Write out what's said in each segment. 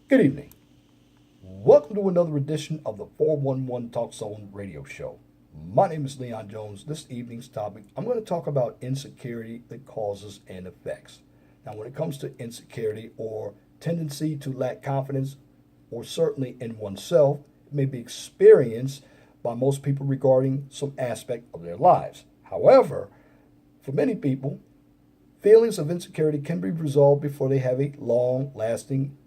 Good evening. Welcome to another edition of the 411 Talk Zone radio show. My name is Leon Jones. This evening's topic, I'm going to talk about insecurity, the causes and effects. Now, when it comes to insecurity or tendency to lack confidence, or certainly in oneself, it may be experienced by most people regarding some aspect of their lives. However, for many people, feelings of insecurity can be resolved before they have a long lasting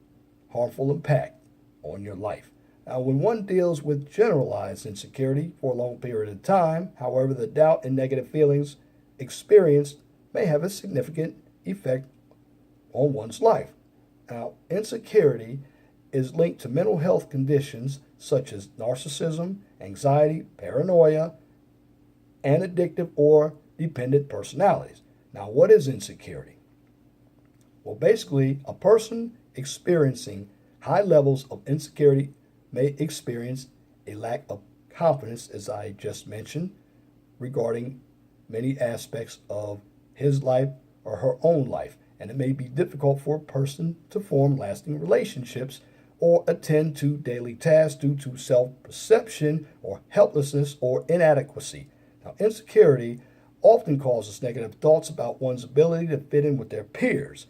harmful impact on your life. Now, when one deals with generalized insecurity for a long period of time, however, the doubt and negative feelings experienced may have a significant effect on one's life. Now, insecurity is linked to mental health conditions such as narcissism, anxiety, paranoia, and addictive or dependent personalities. Now, what is insecurity? Well, basically, a person experiencing high levels of insecurity may experience a lack of confidence, as I just mentioned, regarding many aspects of his life or her own life. And it may be difficult for a person to form lasting relationships or attend to daily tasks due to self perception or helplessness or inadequacy. Now, insecurity often causes negative thoughts about one's ability to fit in with their peers,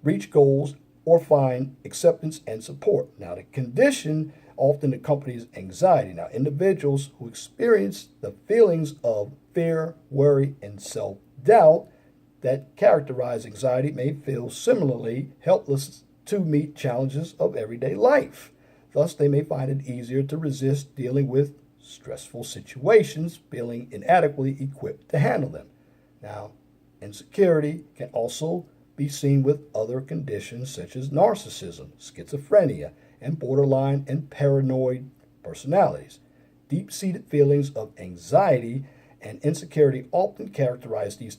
reach goals, or find acceptance and support. Now, the condition often accompanies anxiety. Now, individuals who experience the feelings of fear, worry, and self doubt that characterize anxiety may feel similarly helpless to meet challenges of everyday life. Thus, they may find it easier to resist dealing with stressful situations, feeling inadequately equipped to handle them. Now, insecurity can also be seen with other conditions such as narcissism, schizophrenia, and borderline and paranoid personalities. Deep seated feelings of anxiety and insecurity often characterize these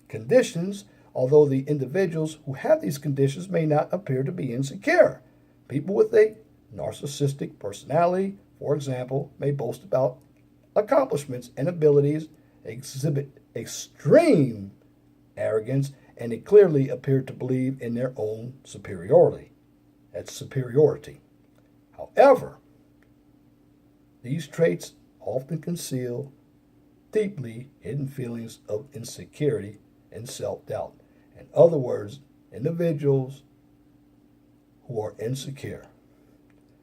conditions, although the individuals who have these conditions may not appear to be insecure. People with a narcissistic personality, for example, may boast about accomplishments and abilities, exhibit extreme arrogance, and they clearly appear to believe in their own superiority. That's superiority. However, these traits often conceal deeply hidden feelings of insecurity and self-doubt. In other words, individuals who are insecure,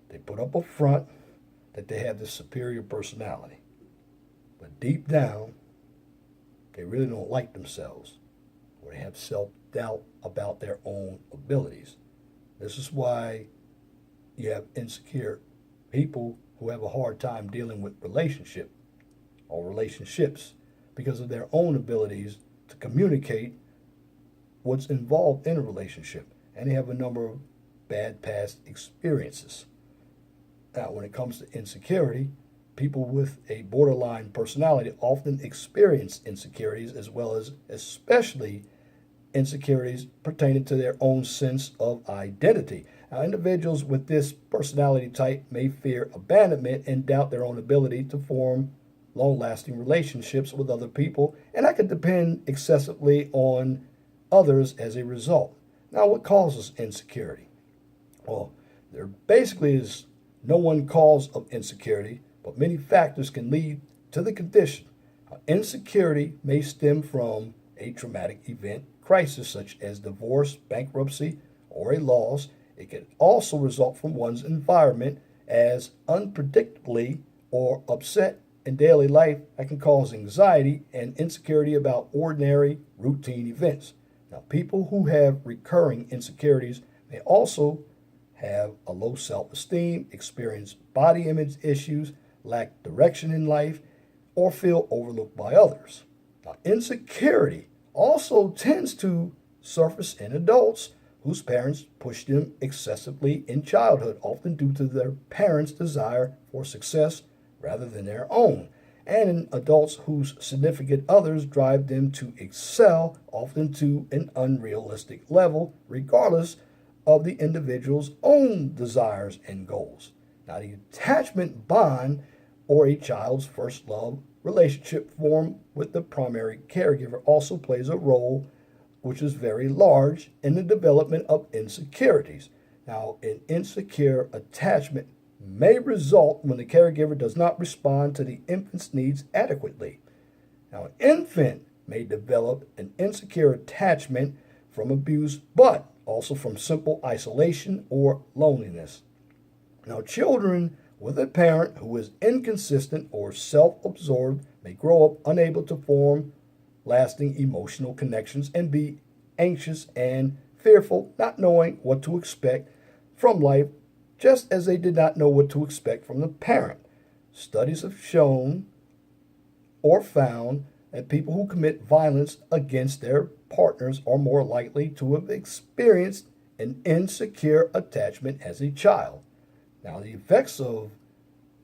they put up a front that they have this superior personality. But deep down, they really don't like themselves, or they have self-doubt about their own abilities. This is why you have insecure people who have a hard time dealing with relationship or relationships because of their own abilities to communicate what's involved in a relationship. And they have a number of bad past experiences. Now, when it comes to insecurity, people with a borderline personality often experience insecurities as well as especially insecurities pertaining to their own sense of identity. Now, individuals with this personality type may fear abandonment and doubt their own ability to form long-lasting relationships with other people, and that could depend excessively on others as a result. Now, what causes insecurity? Well, there basically is no one cause of insecurity, but many factors can lead to the condition. Insecurity may stem from a traumatic event, crisis such as divorce, bankruptcy, or a loss. It can also result from one's environment as unpredictably or upset in daily life that can cause anxiety and insecurity about ordinary routine events. Now, people who have recurring insecurities may also have a low self-esteem, experience body image issues, lack direction in life, or feel overlooked by others. Now, insecurity also tends to surface in adults whose parents push them excessively in childhood, often due to their parents' desire for success rather than their own, and in adults whose significant others drive them to excel, often to an unrealistic level, regardless of the individual's own desires and goals. Now, the attachment bond or a child's first love relationship formed with the primary caregiver also plays a role which is very large in the development of insecurities. Now, an insecure attachment may result when the caregiver does not respond to the infant's needs adequately. Now, an infant may develop an insecure attachment from abuse, but also from simple isolation or loneliness. Now, children with a parent who is inconsistent or self absorbed may grow up unable to form lasting emotional connections and be anxious and fearful, not knowing what to expect from life, just as they did not know what to expect from the parent. Studies have shown or found that people who commit violence against their partners are more likely to have experienced an insecure attachment as a child. Now, the effects of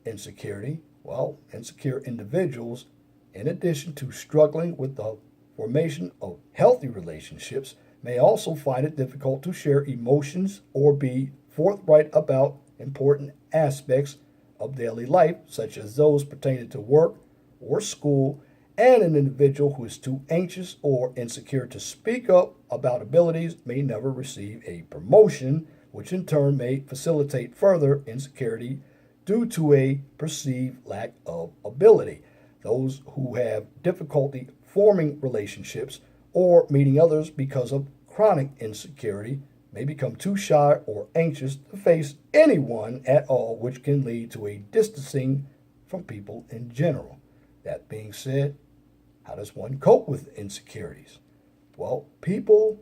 insecurity, well, insecure individuals, in addition to struggling with the formation of healthy relationships, may also find it difficult to share emotions or be forthright about important aspects of daily life, such as those pertaining to work or school, and an individual who is too anxious or insecure to speak up about abilities may never receive a promotion, which in turn may facilitate further insecurity due to a perceived lack of ability. Those who have difficulty forming relationships or meeting others because of chronic insecurity may become too shy or anxious to face anyone at all, which can lead to a distancing from people in general. That being said, how does one cope with insecurities? Well, people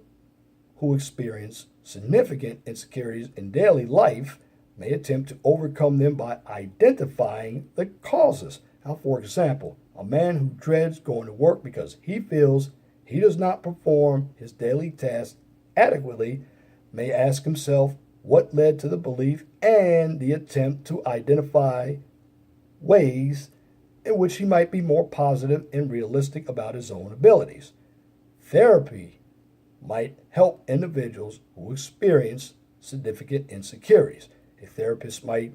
who experience significant insecurities in daily life may attempt to overcome them by identifying the causes. Now, for example, a man who dreads going to work because he feels he does not perform his daily tasks adequately may ask himself what led to the belief and the attempt to identify ways in which he might be more positive and realistic about his own abilities. Therapy might help individuals who experience significant insecurities. A therapist might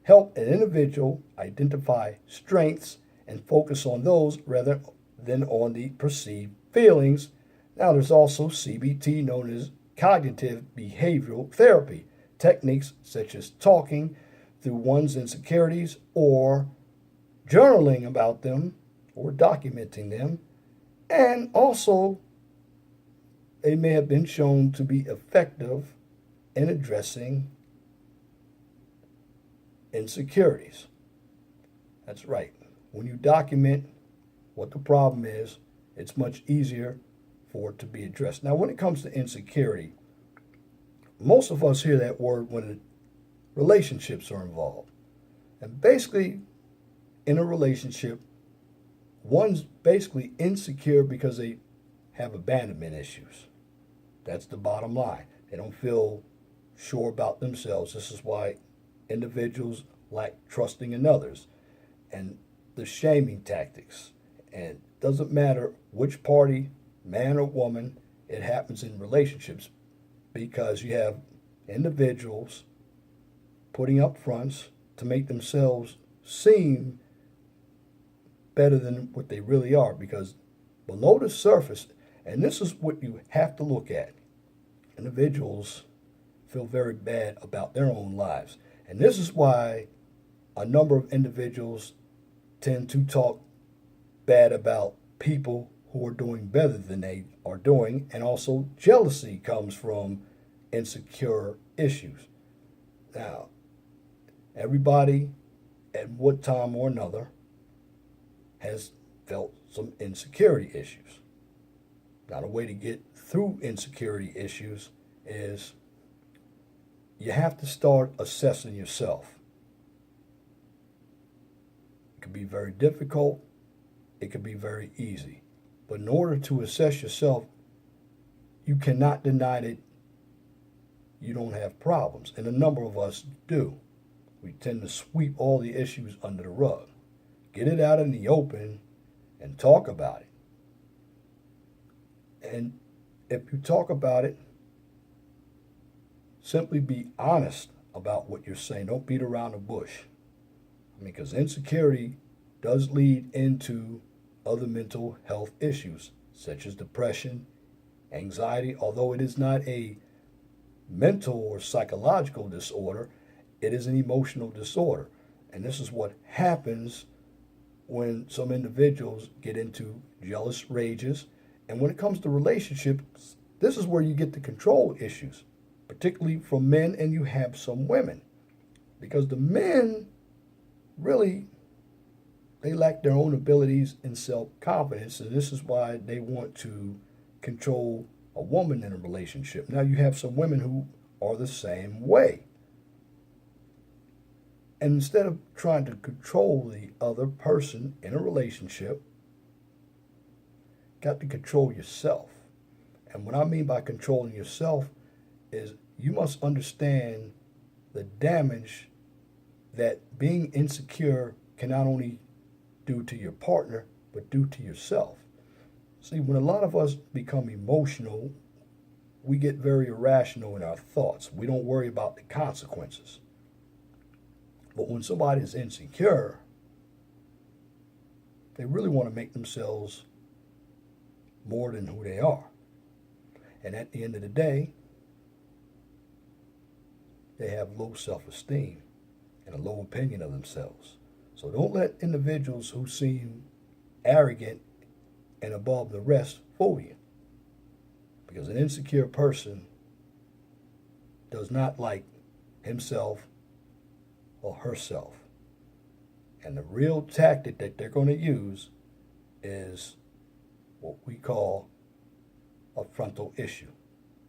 help an individual identify strengths and focus on those rather than on the perceived feelings. Now, there's also CBT, known as cognitive behavioral therapy, techniques such as talking through one's insecurities or journaling about them or documenting them, and also they may have been shown to be effective in addressing insecurities. That's right. When you document what the problem is, it's much easier for it to be addressed. Now, when it comes to insecurity, most of us hear that word when relationships are involved. And basically, in a relationship, one's basically insecure because they have abandonment issues. That's the bottom line. They don't feel sure about themselves. This is why individuals lack trusting in others and the shaming tactics. And it doesn't matter which party, man or woman, it happens in relationships because you have individuals putting up fronts to make themselves seem better than what they really are, because below the surface, and this is what you have to look at, individuals feel very bad about their own lives. And this is why a number of individuals tend to talk bad about people who are doing better than they are doing, and also jealousy comes from insecure issues. Now, everybody at one time or another has felt some insecurity issues. Now, the way to get through insecurity issues is you have to start assessing yourself. It can be very difficult. It can be very easy. But in order to assess yourself, you cannot deny that you don't have problems. And a number of us do. We tend to sweep all the issues under the rug. Get it out in the open and talk about it. And if you talk about it, simply be honest about what you're saying. Don't beat around the bush. I mean, because insecurity does lead into other mental health issues, such as depression, anxiety, although it is not a mental or psychological disorder, it is an emotional disorder. And this is what happens when some individuals get into jealous rages. And when it comes to relationships, this is where you get the control issues, particularly from men, and you have some women. Because the men really, they lack their own abilities and self-confidence, and this is why they want to control a woman in a relationship. Now you have some women who are the same way. And instead of trying to control the other person in a relationship, got to control yourself. And what I mean by controlling yourself is you must understand the damage that being insecure can not only do to your partner, but do to yourself. See, when a lot of us become emotional, we get very irrational in our thoughts. We don't worry about the consequences. But when somebody is insecure, they really want to make themselves more than who they are. And at the end of the day, they have low self-esteem and a low opinion of themselves. So don't let individuals who seem arrogant and above the rest fool you. Because an insecure person does not like himself or herself. And the real tactic that they're going to use is what we call a frontal issue.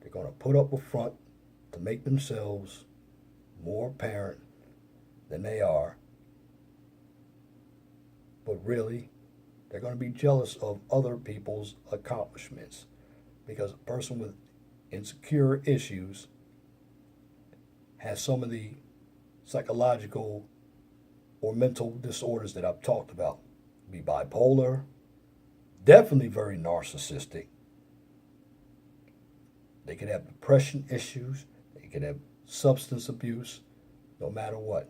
They're going to put up a front to make themselves more apparent than they are. But really, they're going to be jealous of other people's accomplishments. Because a person with insecure issues has some of the psychological or mental disorders that I've talked about. Be bipolar, definitely very narcissistic. They could have depression issues, they could have substance abuse, no matter what.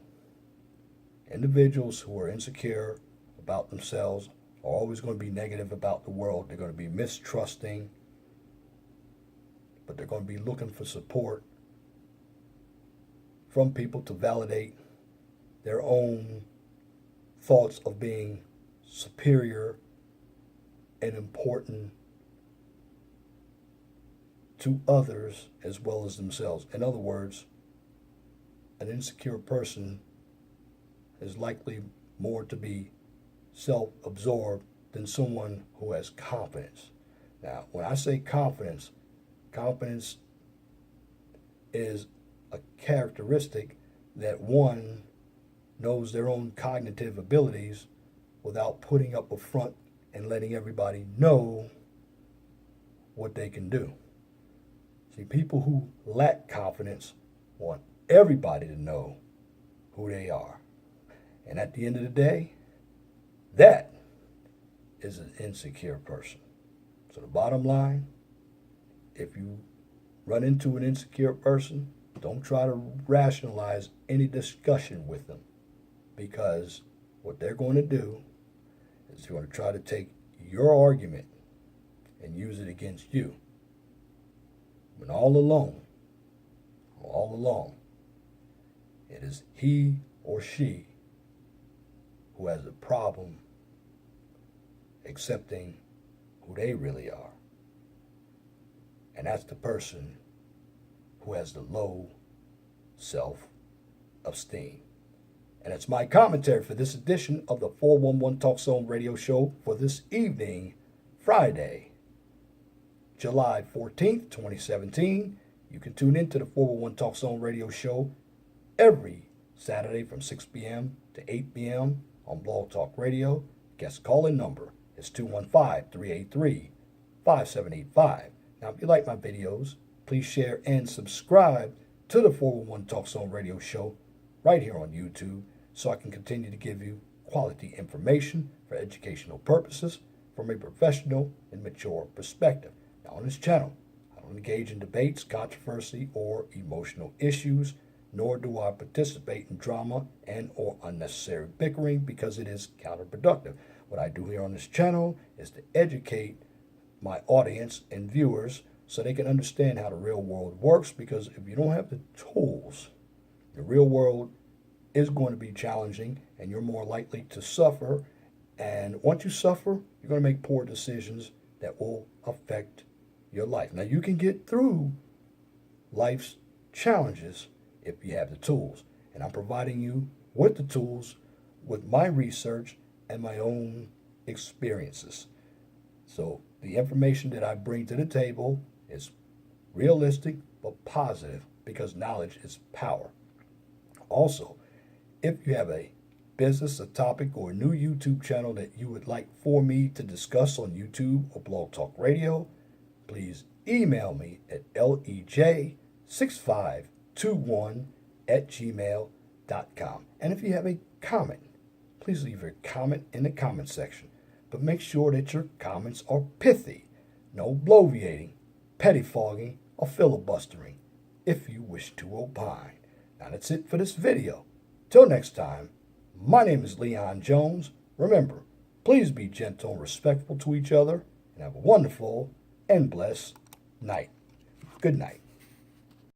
Individuals who are insecure about themselves are always going to be negative about the world. They're going to be mistrusting, but they're going to be looking for support from people to validate their own thoughts of being superior and important to others as well as themselves. In other words, an insecure person is likely more to be self-absorbed than someone who has confidence. Now, when I say confidence, confidence is a characteristic that one knows their own cognitive abilities without putting up a front and letting everybody know what they can do. See, people who lack confidence want everybody to know who they are. And at the end of the day, that is an insecure person. So the bottom line, if you run into an insecure person, don't try to rationalize any discussion with them, because what they're going to do is they're going to try to take your argument and use it against you. When all along, it is he or she who has a problem accepting who they really are. And that's the person who has the low self-esteem. And it's my commentary for this edition of the 411 Talk Zone radio show for this evening, Friday, July 14th, 2017. You can tune in to the 411 Talk Zone radio show every Saturday from 6 p.m. to 8 p.m. on Blog Talk Radio. Guest call-in number is 215-383-5785. Now, if you like my videos, please share and subscribe to the 411 Talk Zone radio show right here on YouTube, so I can continue to give you quality information for educational purposes from a professional and mature perspective. Now, on this channel, I don't engage in debates, controversy, or emotional issues, nor do I participate in drama and or unnecessary bickering, because it is counterproductive. What I do here on this channel is to educate my audience and viewers so they can understand how the real world works, because if you don't have the tools, the real world is going to be challenging and you're more likely to suffer. And once you suffer, you're going to make poor decisions that will affect your life. Now, you can get through life's challenges if you have the tools. And I'm providing you with the tools with my research and my own experiences. So the information that I bring to the table is realistic but positive, because knowledge is power. Also, if you have a business, a topic, or a new YouTube channel that you would like for me to discuss on YouTube or Blog Talk Radio, please email me at lej6521@gmail.com. And if you have a comment, please leave your comment in the comment section. But make sure that your comments are pithy, no bloviating, pettifogging, or filibustering, if you wish to opine. Now that's it for this video. Till next time, my name is Leon Jones. Remember, please be gentle and respectful to each other, and have a wonderful and blessed night. Good night.